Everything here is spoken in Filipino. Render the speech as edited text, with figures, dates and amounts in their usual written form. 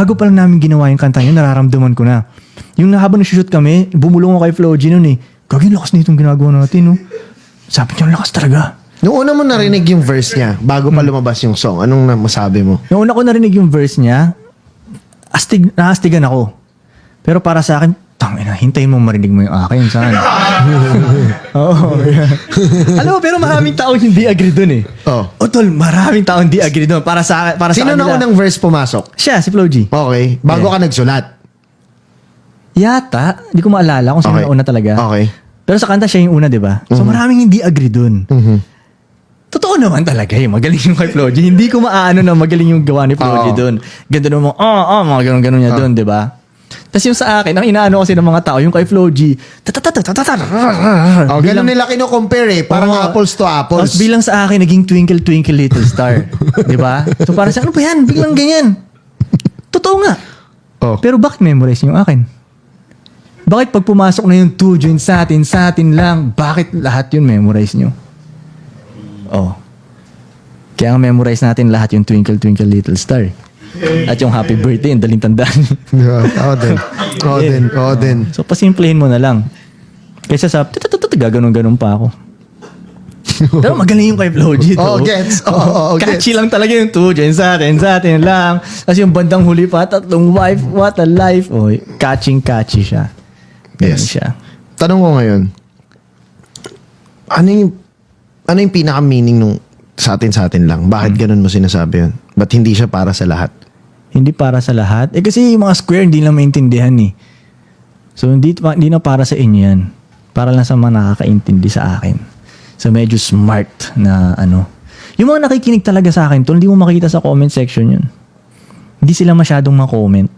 Bago pa lang namin ginawa yung kanta yun, nararamdaman ko na. Yung habang nag-shoot kami, bumulong ako kay Floji nun eh. Gagawin lakas nitong ginagawa natin, no? Sabi niya, lakas talaga. Nung una mo narinig yung verse niya, bago pa lumabas yung song, anong masabi mo? Nung una ko narinig yung verse niya, naastigan ako. Pero para sa akin, tangina, hintayin mo marinig mo yung akin. Saan? Oo. Alam mo, pero maraming taong hindi agree dun eh. Oh. O tol, maraming taong hindi agree dun. Para sa Sino na kanila. unang verse pumasok? Siya, si Floji. Okay. Bago ka nagsulat. Yata, hindi ko maalala kung sino Okay. na una talaga. Okay. Pero sa kanta siya yung una, di ba? So maraming hindi agree dun. Totoo naman talaga eh. Magaling yung kay Floji. Hindi ko maaano na magaling yung gawa ni Floji Oo. dun. Ganda naman, mga ganun-ganun niya dun, di ba? Tapos yung sa akin, ang inaano kasi ng mga tao, yung kay Floji, Oh, ganun nila kino-compare eh. Parang Oo. apples to apples. Tapos bilang sa akin, naging Twinkle Twinkle Little Star. Di ba? So parang sa ano ba yan? Biglang ganyan. Totoo nga. Oh. Pero bakit memorize niyo yung akin? Bakit pag pumasok na yung two joints sa atin lang, bakit lahat yun memorize nyo? Oh. Kaya nga memorize natin lahat yung Twinkle Twinkle Little Star. At yung Happy Birthday, yung daling tandaan. Oo din. Oo din. So pasimplihin mo na lang. Kaysa sa, gaganon-ganon pa ako. Pero magaling yung kay Floji. Oh, gets. Oh, gets. Catchy lang talaga yung two joints sa atin lang. Tapos yung bandang huli pa, tatlong wife, what a life. Oh, catchy siya. Ganun Yes. siya. Tanong ko ngayon, ano yung pinaka-meaning nung sa atin lang? Bakit ganun mo sinasabi yun? Ba't hindi siya para sa lahat? Hindi para sa lahat. Eh kasi yung mga square hindi lang maintindihan eh. So hindi na para sa inyo yan. Para lang sa mga nakakaintindi sa akin. So medyo smart na ano. Yung mga nakikinig talaga sa akin, tol, hindi mo makita sa comment section yun. Hindi sila masyadong ma-comment.